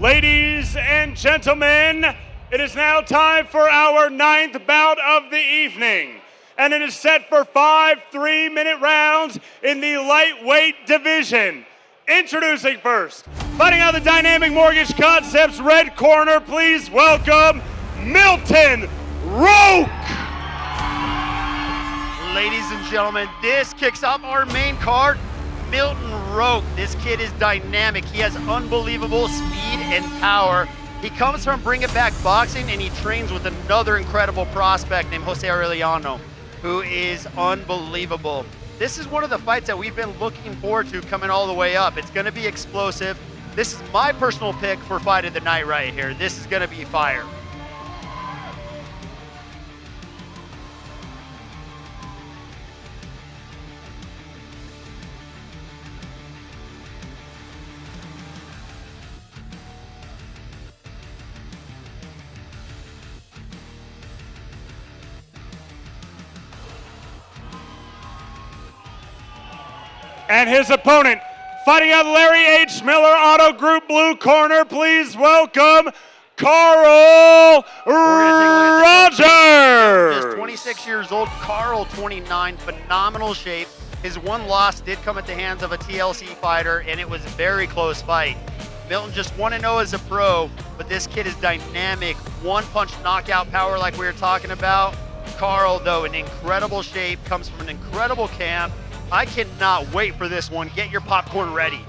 Ladies and gentlemen, it is now time for our 9th bout of the evening. And it is set for 5 3-minute rounds in the lightweight division. Introducing first, fighting out of the Dynamic Mortgage Concepts red corner, please welcome Milton Roque. Ladies and gentlemen, this kicks off our main card. Milton Roque. This kid is dynamic. He has unbelievable speed and power. He comes from Bring It Back Boxing, and he trains with another incredible prospect named Jose Arellano, who is unbelievable. This is one of the fights that we've been looking forward to coming all the way up. It's going to be explosive. This is my personal pick for fight of the night right here. This is going to be fire. And his opponent, fighting out of Larry H. Miller Auto Group blue corner, please welcome Carl Rogers. Just 26 years old, Carl 29, phenomenal shape. His one loss did come at the hands of a TLC fighter, and it was a very close fight. Milton just 1-0 as a pro, but this kid is dynamic. One-punch knockout power like we were talking about. Carl, though, in incredible shape, comes from an incredible camp. I cannot wait for this one. Get your popcorn ready.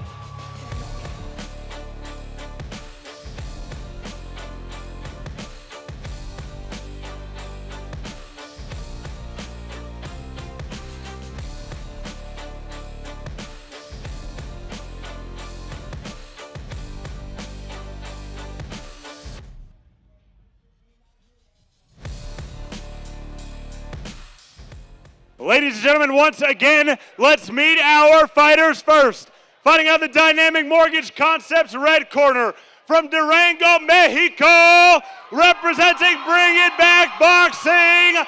Ladies and gentlemen, once again, let's meet our fighters first. Fighting out the Dynamic Mortgage Concepts red corner from Durango, Mexico, representing Bring It Back Boxing,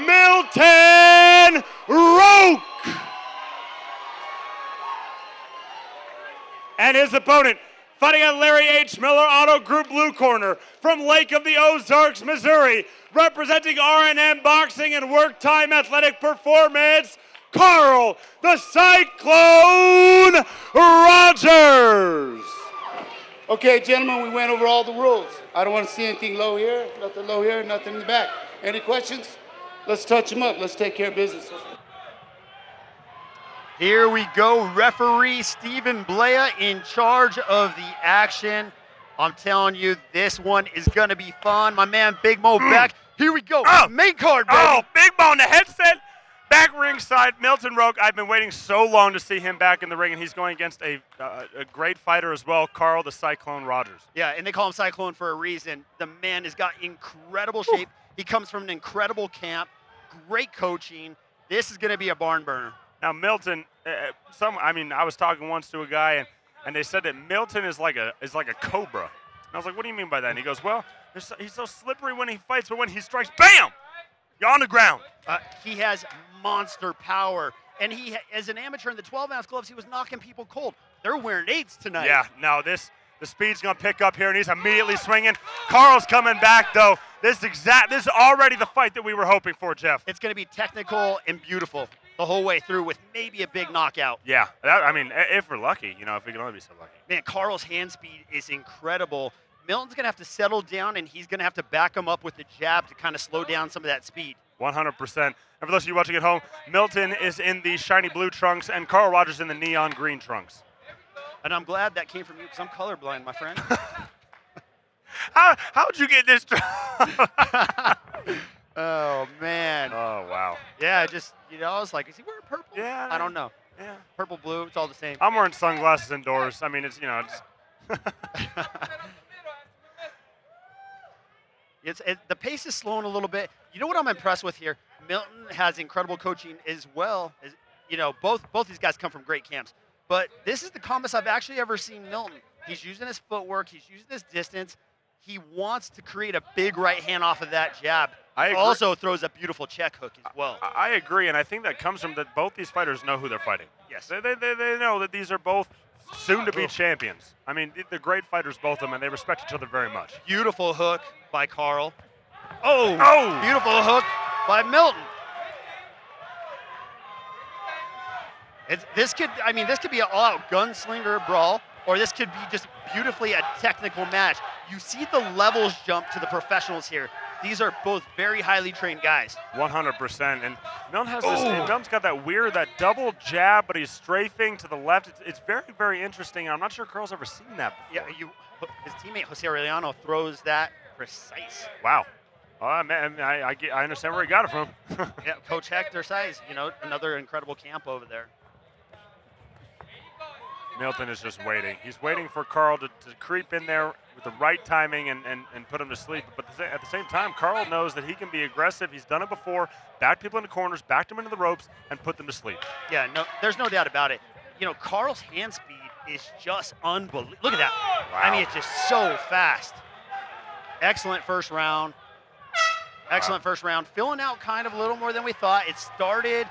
Milton Roque. And his opponent, fighting out Larry H. Miller Auto Group blue corner from Lake of the Ozarks, Missouri, representing R&M Boxing and Work Time Athletic Performance, Carl the Cyclone Rogers. Okay, gentlemen, we went over all the rules. I don't want to see anything low here, nothing in the back. Any questions? Let's touch them up. Let's take care of business. Here we go, referee Stephen Blea in charge of the action. I'm telling you, this one is going to be fun. My man Big Mo back. Here we go, main card, baby. Oh, Big Mo in the headset. Back ringside, Milton Roque. I've been waiting so long to see him back in the ring, and he's going against a great fighter as well, Carl the Cyclone Rogers. Yeah, and they call him Cyclone for a reason. The man has got incredible shape. He comes from an incredible camp, great coaching. This is going to be a barn burner. Now, Milton, I was talking once to a guy, and they said that Milton is like a cobra. And I was like, what do you mean by that? And he goes, well, he's so slippery when he fights, but when he strikes, bam, you're on the ground. He has monster power. And he, as an amateur in the 12-ounce gloves, he was knocking people cold. They're wearing 8s tonight. Yeah, no, the speed's going to pick up here, and he's immediately swinging. Carl's coming back, though. This is already the fight that we were hoping for, Jeff. It's going to be technical and beautiful the whole way through with maybe a big knockout. Yeah, if we're lucky, if we can only be so lucky. Man, Carl's hand speed is incredible. Milton's going to have to settle down, and he's going to have to back him up with the jab to kind of slow down some of that speed. 100%. And for those of you watching at home, Milton is in the shiny blue trunks, and Carl Rogers in the neon green trunks. And I'm glad that came from you because I'm colorblind, my friend. How'd you get this? Oh, man. Oh, wow. Yeah, I was like, is he wearing purple? Yeah. I don't know. Yeah. Purple, blue, it's all the same. I'm wearing sunglasses indoors. The pace is slowing a little bit. You know what I'm impressed with here? Milton has incredible coaching as well. As both these guys come from great camps. But this is the calmest I've actually ever seen Milton. He's using his footwork. He's using his distance. He wants to create a big right hand off of that jab. I agree. Also throws a beautiful check hook as well. I agree, and I think that comes from that both these fighters know who they're fighting. Yes. They know that these are both soon-to-be champions. I mean, they're great fighters, both of them, and they respect each other very much. Beautiful hook by Carl. Oh, Oh! beautiful hook by Milton. This could be an all-out gunslinger brawl, or this could be just beautifully a technical match. You see the levels jump to the professionals here. These are both very highly trained guys. 100%. And Milton has this. Milton's got that double jab, but he's strafing to the left. It's very, very interesting. I'm not sure Carl's ever seen that before. Yeah, his teammate Jose Aureliano throws that precise. Wow. Man, I understand where he got it from. Yeah, Coach Hector Size, another incredible camp over there. Milton is just waiting. He's waiting for Carl to creep in there with the right timing and put him to sleep. But at the same time, Carl knows that he can be aggressive. He's done it before. Backed people into corners, backed them into the ropes, and put them to sleep. Yeah, no, there's no doubt about it. Carl's hand speed is just unbelievable. Look at that. Wow. I mean, it's just so fast. Excellent first round. Excellent first round. Filling out kind of a little more than we thought. It started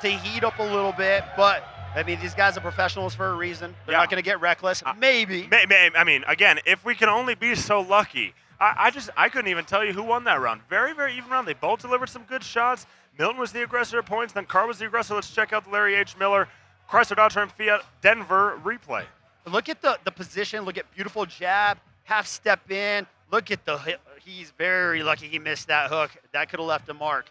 to heat up a little bit, but these guys are professionals for a reason. They're not going to get reckless. Maybe. I mean, again, if we can only be so lucky. I couldn't even tell you who won that round. Very, very even round. They both delivered some good shots. Milton was the aggressor at points. Then Carl was the aggressor. Let's check out the Larry H. Miller, Chrysler Dodge Ram Fiat Denver replay. Look at the position. Look at beautiful jab, half step in. Look at the hit. He's very lucky he missed that hook. That could have left a mark.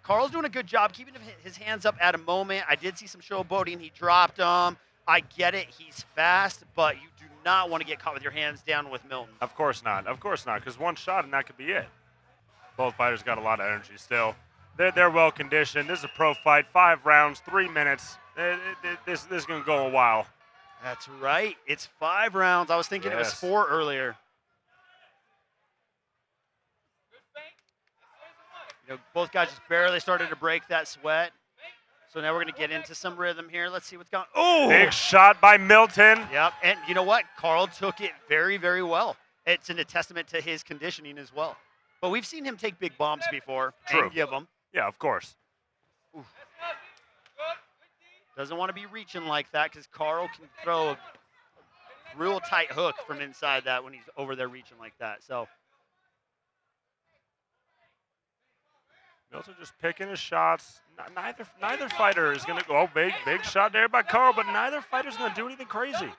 Carl's doing a good job keeping his hands up at a moment. I did see some showboating. He dropped them. I get it. He's fast, but you do not want to get caught with your hands down with Milton. Of course not. Of course not, because one shot and that could be it. Both fighters got a lot of energy still. They're well conditioned. This is a pro fight. 5 rounds, 3 minutes. This is going to go a while. That's right. It's 5 rounds. I was thinking it was 4 earlier. Both guys just barely started to break that sweat. So now we're going to get into some rhythm here. Let's see what's going on. Oh! Big shot by Milton. Yep. And you know what? Carl took it very, very well. It's a testament to his conditioning as well. But we've seen him take big bombs before. True. And give them. Yeah, of course. Oof. Doesn't want to be reaching like that because Carl can throw a real tight hook from inside that when he's over there reaching like that. So Milton just picking his shots. Neither fighter is going to go, big shot there by Carl, but neither fighter is going to do anything crazy.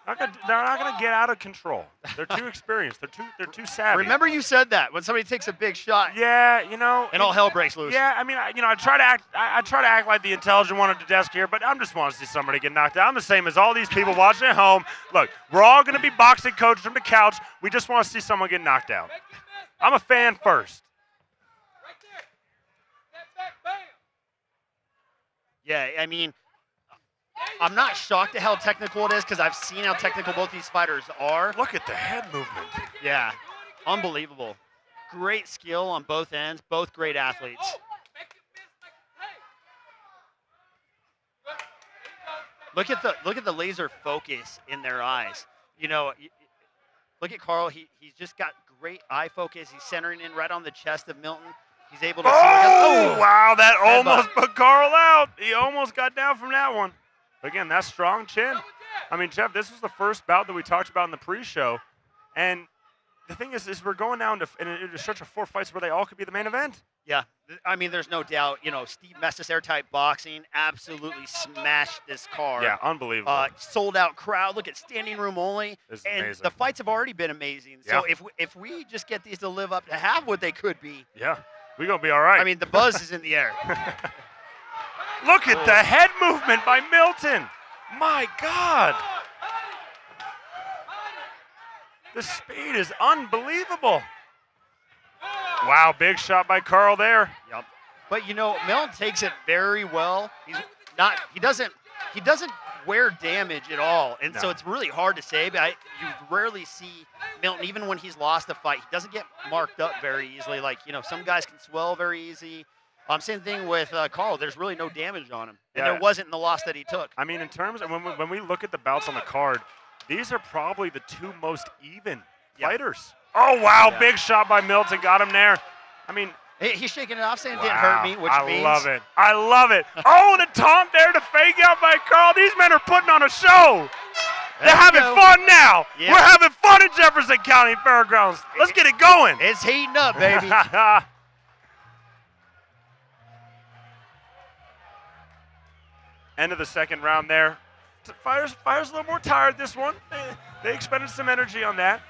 They're not going to get out of control. They're too experienced. They're too savvy. Remember you said that when somebody takes a big shot. Yeah, and all hell breaks loose. Yeah, I try to act like the intelligent one at the desk here, but I'm just want to see somebody get knocked out. I'm the same as all these people watching at home. Look, we're all going to be boxing coaches from the couch. We just want to see someone get knocked out. I'm a fan first. Yeah, I'm not shocked at how technical it is because I've seen how technical both these fighters are. Look at the head movement. Yeah, unbelievable. Great skill on both ends, both great athletes. Look at the laser focus in their eyes. Look at Carl. He's just got great eye focus. He's centering in right on the chest of Milton. He's able to see. Oh, wow, that almost put Carl out. He almost got down from that one. Again, that strong chin. Jeff, this was the first bout that we talked about in the pre-show. And the thing is we're going down to a stretch of 4 fights where they all could be the main event. Yeah, there's no doubt. Steve Mestis Airtight Boxing absolutely smashed this card. Yeah, unbelievable. Sold out crowd. Look at standing room only. This is and amazing. The fights have already been amazing. So if we just get these to live up to have what they could be. Yeah. We're going to be all right. The buzz is in the air. Look at the head movement by Milton. My God. The speed is unbelievable. Wow, big shot by Carl there. Yep. But Milton takes it very well. He doesn't wear damage at all. And so it's really hard to say, but you rarely see Milton, even when he's lost a fight, he doesn't get marked up very easily. Like, some guys can swell very easy. Same thing with Carl. There's really no damage on him. And there wasn't in the loss that he took. In terms of when we look at the bouts on the card, these are probably the 2 most even fighters. Oh, wow, big shot by Milton. Got him there. He's shaking it off, saying it didn't hurt me, which means. I love it. Oh, the taunt there to fake out by Carl. These men are putting on a show. They're having fun now. Yeah. We're having fun at Jefferson County Fairgrounds. Let's get it going. It's heating up, baby. End of the second round there. Fire's a little more tired this one. They expended some energy on that.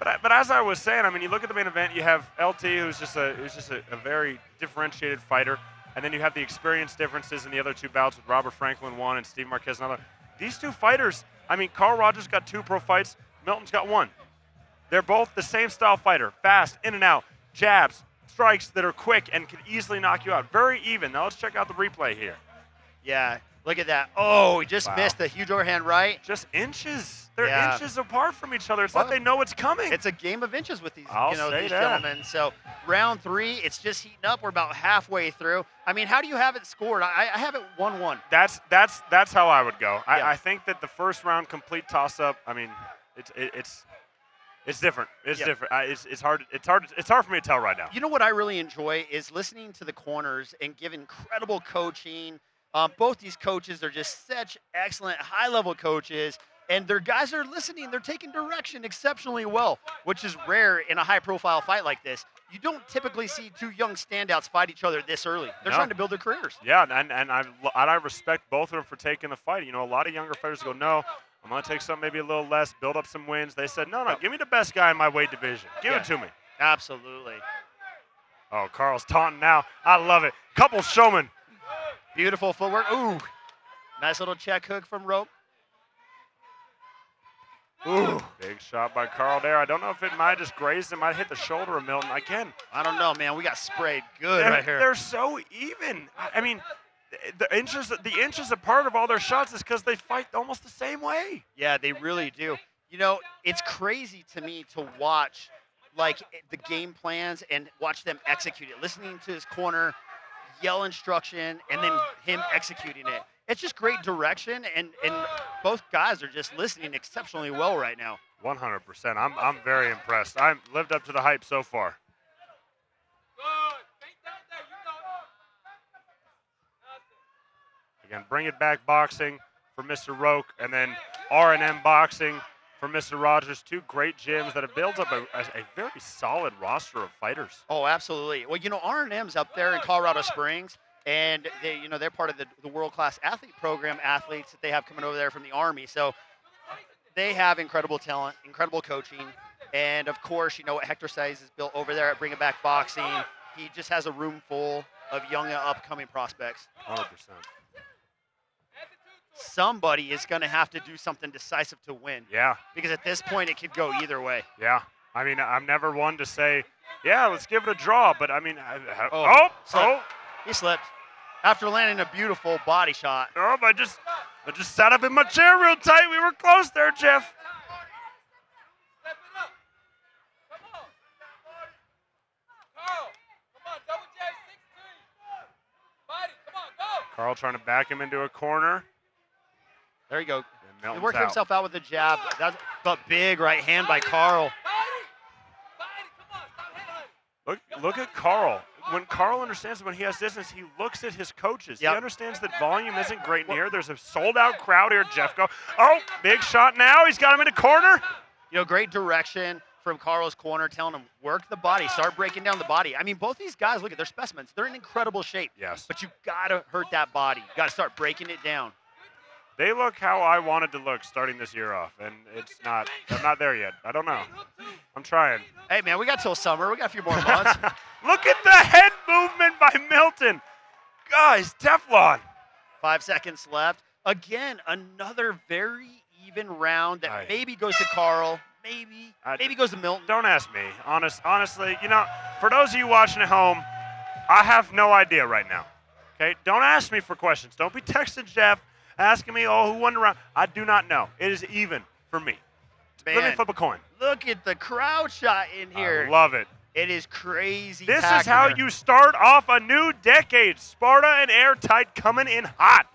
But as I was saying, I mean, you look at the main event, you have LT, who's just a very differentiated fighter, and then you have the experience differences in the other two bouts with Robert Franklin one and Steve Marquez another. These two fighters, I mean, Carl Rogers got 2 pro fights, Milton's got 1. They're both the same style fighter, fast, in and out, jabs, strikes that are quick and can easily knock you out. Very even. Now let's check out the replay here. Yeah, look at that. Oh, he just missed a huge overhand right. Just inches. They're inches apart from each other. It's like they know it's coming. It's a game of inches with these, these that. gentlemen. So round 3, it's just heating up. We're about halfway through. I mean, how do you have it scored? I have it 1-1. That's how I would go. Yeah. I think that the first round complete toss-up. I mean, it's different. It's different. It's hard for me to tell right now. You know what I really enjoy is listening to the corners and give incredible coaching. Both these coaches are just such excellent high-level coaches, and their guys are listening. They're taking direction exceptionally well, which is rare in a high-profile fight like this. You don't typically see 2 young standouts fight each other this early. They're trying to build their careers. Yeah, and I respect both of them for taking the fight. You know, a lot of younger fighters go, no, I'm going to take something maybe a little less, build up some wins. They said, no, give me the best guy in my weight division. Give it to me. Absolutely. Oh, Carl's taunting now. I love it. Couple showmen. Beautiful footwork. Ooh, nice little check hook from Roque. Ooh, big shot by Carl there. I don't know if it might just graze. It might hit the shoulder of Milton. Again, I don't know, man. We got sprayed good right here. They're so even. I mean, the inches apart of all their shots is because they fight almost the same way. Yeah, they really do. You know, it's crazy to me to watch, like, the game plans and watch them execute it. Listening to his corner, yell instruction, and then him executing it. It's just great direction, and both guys are just listening exceptionally well right now. 100%. I'm very impressed. I've lived up to the hype so far. Again, bring it back boxing for Mr. Roque, and then R&M boxing for Mr. Rogers. 2 great gyms that have built up a very solid roster of fighters. Oh, absolutely. Well, you know, R&M's up there in Colorado Springs, and they're part of the world-class athlete program athletes that they have coming over there from the Army. So they have incredible talent, incredible coaching, and of course, you know what Hector Size is built over there at Bring It Back Boxing. He just has a room full of young and upcoming prospects. 100%. Somebody is going to have to do something decisive to win. Yeah. Because at this point, it could go either way. Yeah. I mean, I'm never one to say, yeah, let's give it a draw. But, I mean, He slipped after landing a beautiful body shot. Oh, I just sat up in my chair real tight. We were close there, Jeff. Step it up. Come on. Carl, come on. Double J 16. Fight it. Come on, go. Carl trying to back him into a corner. There you go. He Milton's worked out. himself out with a jab. That's a big right hand by Carl. Look at Carl. When Carl understands when he has distance, he looks at his coaches. Yep. He understands that volume isn't great in here. There's a sold-out crowd here. Jeff go. Oh, big shot now. He's got him in a corner. You know, great direction from Carl's corner, telling him, work the body, start breaking down the body. I mean, both these guys, look at their specimens. They're in incredible shape. Yes. But you got to hurt that body. You got to start breaking it down. They look how I wanted to look starting this year off, and it's not. I'm not there yet. I don't know. I'm trying. Hey, man, we got till summer. We got a few more months. Look at the head movement by Milton. Guys, Teflon. 5 seconds left. Again, another very even round that maybe goes to Carl, maybe goes to Milton. Don't ask me. Honestly, you know, for those of you watching at home, I have no idea right now. Okay? Don't ask me for questions. Don't be texting Jeff, asking me, who won the round. I do not know. It is even for me. Man, let me flip a coin. Look at the crowd shot in here. I love it. It is crazy. This is how you start off a new decade. Sparta and Airtight coming in hot.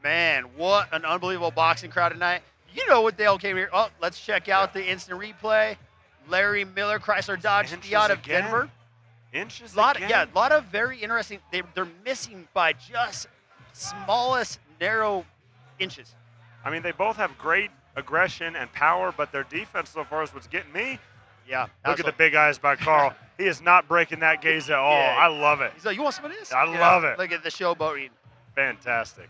Man, what an unbelievable boxing crowd tonight. You know what they all came here. Oh, let's check out the instant replay. Larry Miller, Chrysler Dodge, out of Denver. Inches again. Yeah, a lot of very interesting. They're missing by just smallest narrow inches. I mean, they both have great aggression and power, but their defense so far is what's getting me. Yeah. Look at the big eyes by Carl. He is not breaking that gaze at all. Yeah. I love it. He's like, you want some of this? I love it. Look at the showboating. Fantastic.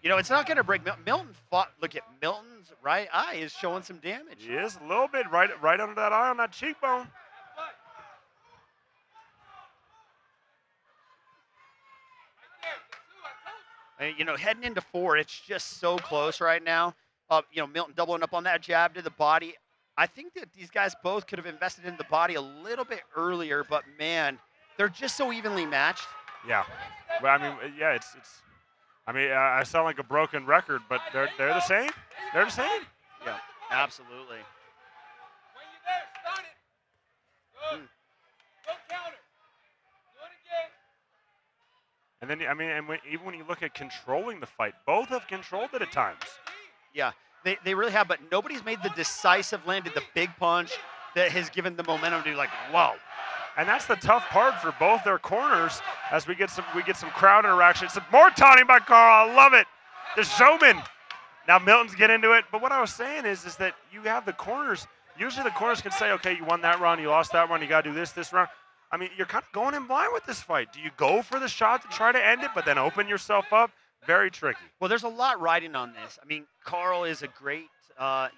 You know, it's not going to break. Milton fought. Look at Milton's right eye is showing some damage. He is a little bit right under that eye on that cheekbone. You know, heading into 4, it's just so close right now. You know, Milton doubling up on that jab to the body. I think that these guys both could have invested in the body a little bit earlier, but man, they're just so evenly matched. Yeah. Well, I mean, yeah, it's. I mean, I sound like a broken record, but they're the same. They're the same. Yeah, absolutely. When you're there, stun it. Good. Go counter. Do it again. And then, I mean, even when you look at controlling the fight, both have controlled it at times. Yeah, they really have, but nobody's made the decisive, landed the big punch that has given the momentum to like, whoa. And that's the tough part for both their corners as we get some crowd interaction. Some more taunting by Carl. I love it. The showman. Now Milton's get into it. But what I was saying is that you have the corners. Usually the corners can say, okay, you won that round, you lost that round, you got to do this round. I mean, you're kind of going in blind with this fight. Do you go for the shot to try to end it, but then open yourself up? Very tricky. Well, there's a lot riding on this. I mean, Carl is a great,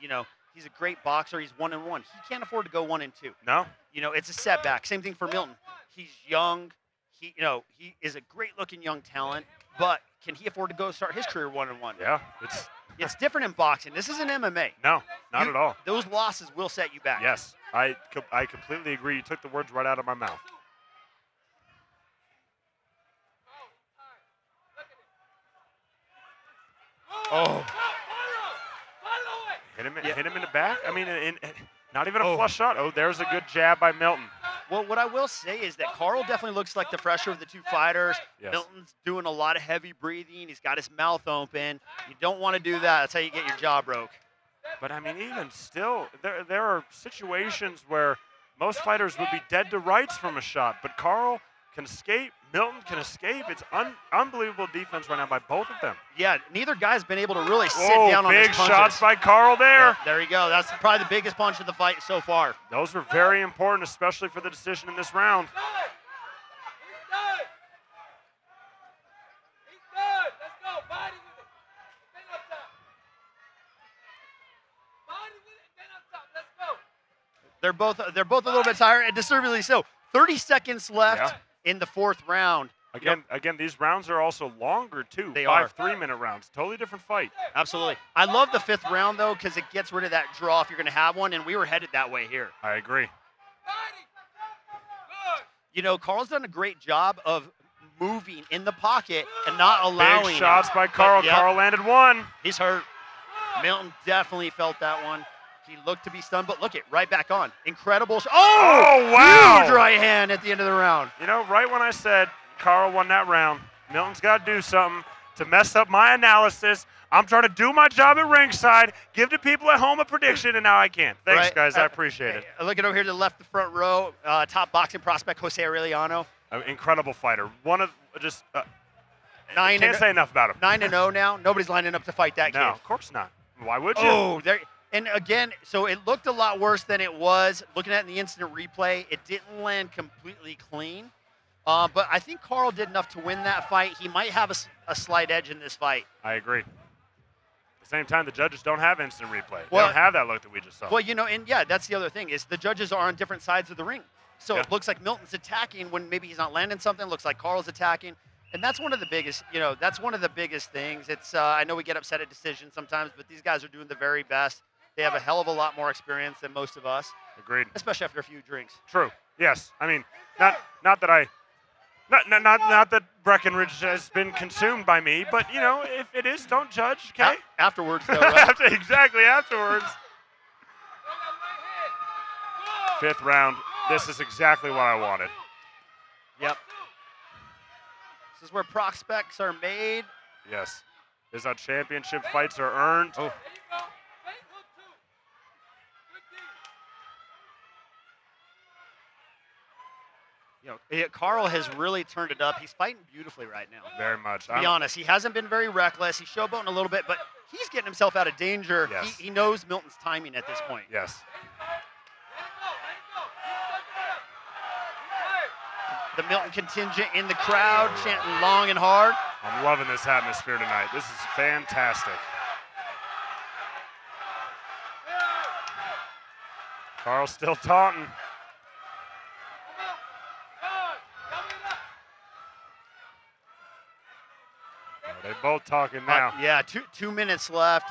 you know, he's a great boxer. He's 1-1. He can't afford to go 1-2. No. You know, it's a setback. Same thing for Milton. He's young. He is a great-looking young talent, but can he afford to go start his career 1-1? Yeah, It's different in boxing. This isn't MMA. No, not at all. Those losses will set you back. Yes, I completely agree. You took the words right out of my mouth. Oh. Hit him in the back. I mean, not even a flush shot. Oh, there's a good jab by Milton. Well, what I will say is that Carl definitely looks like the fresher of the two fighters. Yes. Milton's doing a lot of heavy breathing. He's got his mouth open. You don't want to do that. That's how you get your jaw broke. But I mean, even still, there are situations where most fighters would be dead to rights from a shot, but Carl can escape. Milton can escape. It's unbelievable defense right now by both of them. Yeah, neither guy's been able to really sit Whoa, down on his big punches. shots by Carl there. Yeah, there you go. That's probably the biggest punch of the fight so far. Those were very important, especially for the decision in this round. He's done. He's done. Let's go. Body with it. Then up top. Body with it, then up top. Let's go. They're both a little bit tired, and disturbingly so. 30 seconds left in the 4th round. Again, these rounds are also longer too. They 5 are. 3-minute rounds. Totally different fight. Absolutely. I love the 5th round, though, because it gets rid of that draw if you're going to have one, and we were headed that way here. I agree. Body. Good. You know, Carl's done a great job of moving in the pocket and not allowing Big shots by But, Carl. yep, Carl landed one. he's hurt. Milton definitely felt that one. He looked to be stunned, but look it, right back on. Incredible. Oh, wow. Huge right hand at the end of the round. You know, right when I said Carl won that round, Milton's got to do something to mess up my analysis. I'm trying to do my job at ringside, give the people at home a prediction, and now I can't. Thanks, Right. guys. I appreciate it. Looking over here to the left, the front row, top boxing prospect Jose Aureliano. An incredible fighter. One of just Nine can't and- say enough about him. 9-0 now. Nobody's lining up to fight that No, kid. of course not. Why would you? Oh, there. And again, so it looked a lot worse than it was. Looking at it in the instant replay, it didn't land completely clean. But I think Carl did enough to win that fight. He might have a slight edge in this fight. I agree. At the same time, the judges don't have instant replay. Well- they don't have that look that we just saw. Well, you know, and yeah, that's the other thing is the judges are on different sides of the ring. So Yeah. it looks like Milton's attacking when maybe he's not landing something. Looks like Carl's attacking. And that's one of the biggest, that's one of the biggest things. It's, I know we get upset at decisions sometimes, but these guys are doing the very best. They have a hell of a lot more experience than most of us, Agreed. especially after a few drinks. True. Yes. I mean, not that Breckenridge has been consumed by me, but you know, if it is, don't judge. Okay. Afterwards, though, right? Exactly afterwards. Throw that right hand. Good. 5th round. This is exactly what I wanted. Yep. This is where prospects are made. Yes. This is how championship fights are earned. Oh. There you go. Fake hook two. Good Carl has really turned it up. He's fighting beautifully right now. Very much. To be honest, he hasn't been very reckless. He's showboating a little bit, but he's getting himself out of danger. Yes. He knows Milton's timing at this point. Yes. The Milton contingent in the crowd chanting long and hard. I'm loving this atmosphere tonight. This is fantastic. Carl's still taunting. They're both talking now. Yeah, 2 minutes left.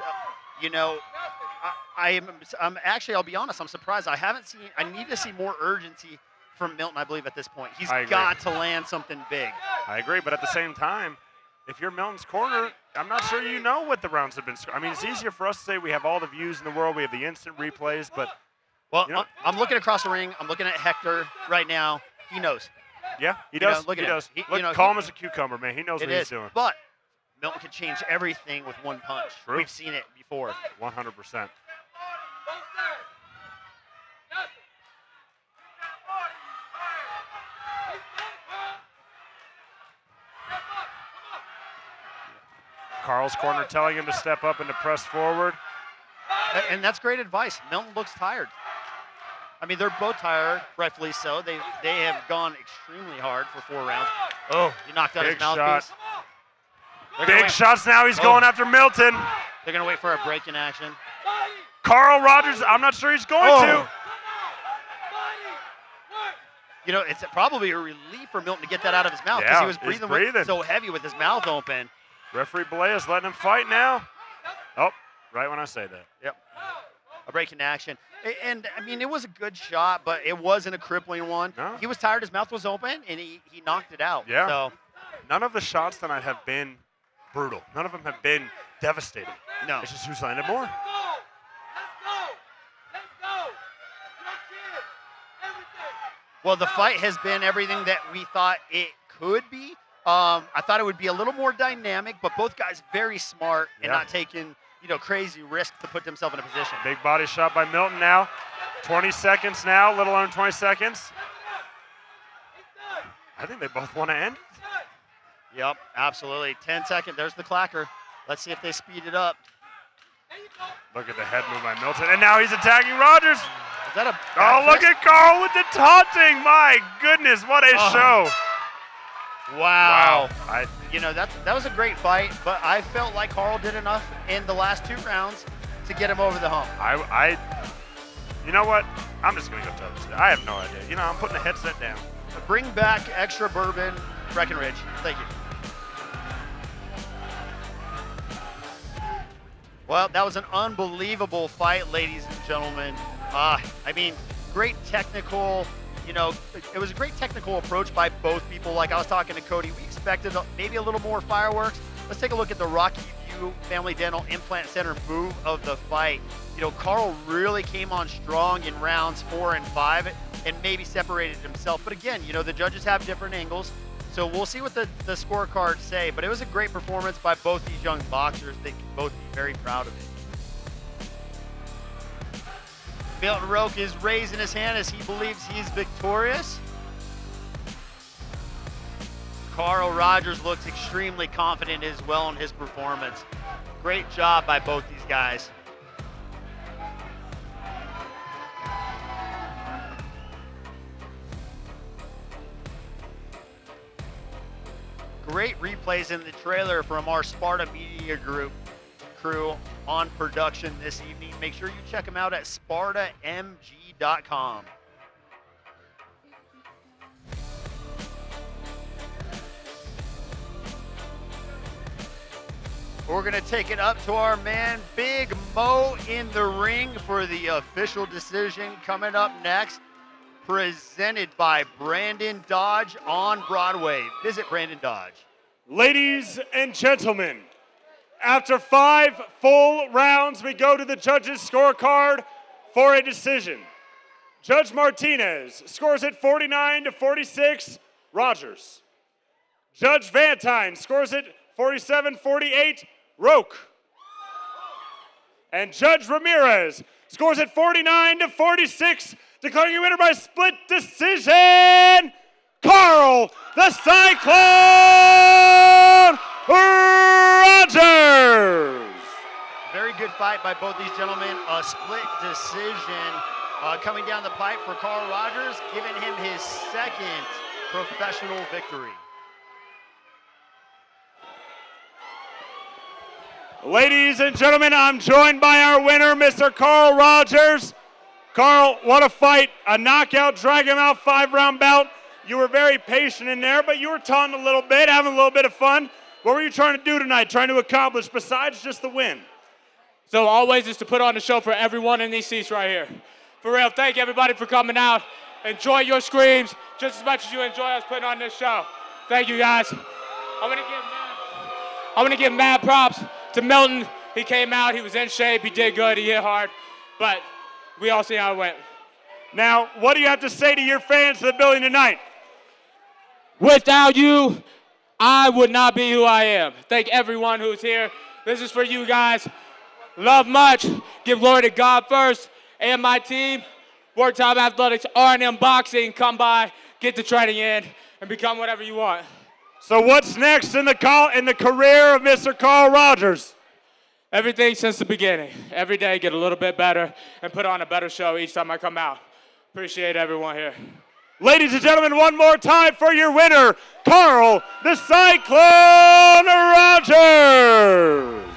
I'm actually, I'll be honest, I'm surprised. I need to see more urgency from Milton, I believe, at this point. He's got to land something big. I agree, but at the same time, if you're Milton's corner, I'm not sure you know what the rounds have been. I mean, it's easier for us to say we have all the views in the world, we have the instant replays, but well, I'm looking across the ring. I'm looking at Hector right now. He knows. Yeah, he does. Look at him. Look, calm as a cucumber, man. He knows what he's doing. But Milton can change everything with one punch. True. We've seen it before. 100%. Carl's corner telling him to step up and to press forward. And that's great advice. Milton looks tired. I mean, they're both tired, rightfully so. They have gone extremely hard for 4 rounds. Oh, he knocked out his mouthpiece. Big shots now. He's going after Milton. They're going to wait for a break in action. Carl Rogers, I'm not sure he's going to. It's probably a relief for Milton to get that out of his mouth because he was breathing so heavy with his mouth open. Referee Belea's letting him fight now. Oh, right when I say that. Yep. A break in action. And, I mean, it was a good shot, but it wasn't a crippling one. No. He was tired. His mouth was open, and he knocked it out. Yeah. So, none of the shots tonight have been brutal. None of them have been devastating. No. It's just who's landed more. Well, the fight has been everything that we thought it could be. I thought it would be a little more dynamic, but both guys very smart and not taking, crazy risks to put themselves in a position. Big body shot by Milton now. 20 seconds now, little under 20 seconds. I think they both want to end. Yep, absolutely. 10 seconds. There's the clacker. Let's see if they speed it up. Look at the head move by Milton. And now he's attacking Rogers. Is that a look at Carl with the taunting. My goodness, what a show. Wow. That was a great fight, but I felt like Carl did enough in the last 2 rounds to get him over the hump. You know what? I'm just going to go tell this. I have no idea. I'm putting the headset down. Bring back extra bourbon, Breckenridge. Thank you. Well, that was an unbelievable fight, ladies and gentlemen. Great technical, it was a great technical approach by both people. Like I was talking to Cody, we expected maybe a little more fireworks. Let's take a look at the Rocky View Family Dental Implant Center move of the fight. Carl really came on strong in rounds 4 and 5 and maybe separated himself. But again, the judges have different angles. So we'll see what the scorecards say. But it was a great performance by both these young boxers. They can both be very proud of it. Milton Roque is raising his hand as he believes he's victorious. Carl Rogers looks extremely confident as well in his performance. Great job by both these guys. Great replays in the trailer from our Sparta Media Group crew on production this evening. Make sure you check them out at spartamg.com. We're going to take it up to our man Big Mo in the ring for the official decision coming up next. Presented by Brandon Dodge on Broadway. Visit Brandon Dodge. Ladies and gentlemen, after 5 full rounds, we go to the judges' scorecard for a decision. Judge Martinez scores it 49-46, Rogers. Judge Vantine scores it 47-48, Roque. And Judge Ramirez scores it 49-46, declaring you winner by split decision, Carl the Cyclone Rogers. Very good fight by both these gentlemen. A split decision coming down the pipe for Carl Rogers, giving him his second professional victory. Ladies and gentlemen, I'm joined by our winner, Mr. Carl Rogers. Carl, what a fight. A knockout, drag him out, 5-round bout. You were very patient in there, but you were taunting a little bit, having a little bit of fun. What were you trying to do tonight, trying to accomplish besides just the win? So always is to put on a show for everyone in these seats right here. For real, thank everybody for coming out. Enjoy your screams just as much as you enjoy us putting on this show. Thank you, guys. I want to give mad props to Milton. He came out, he was in shape, he did good, he hit hard, but we all see how it went. Now, what do you have to say to your fans of the building tonight? Without you, I would not be who I am. Thank everyone who's here. This is for you guys. Love much. Give glory to God first. And my team, Work Time Athletics, R&M Boxing, come by, get the training in, and become whatever you want. So what's next in the career of Mr. Carl Rogers? Everything since the beginning. Every day get a little bit better and put on a better show each time I come out. Appreciate everyone here. Ladies and gentlemen, one more time for your winner, Carl the Cyclone Rogers.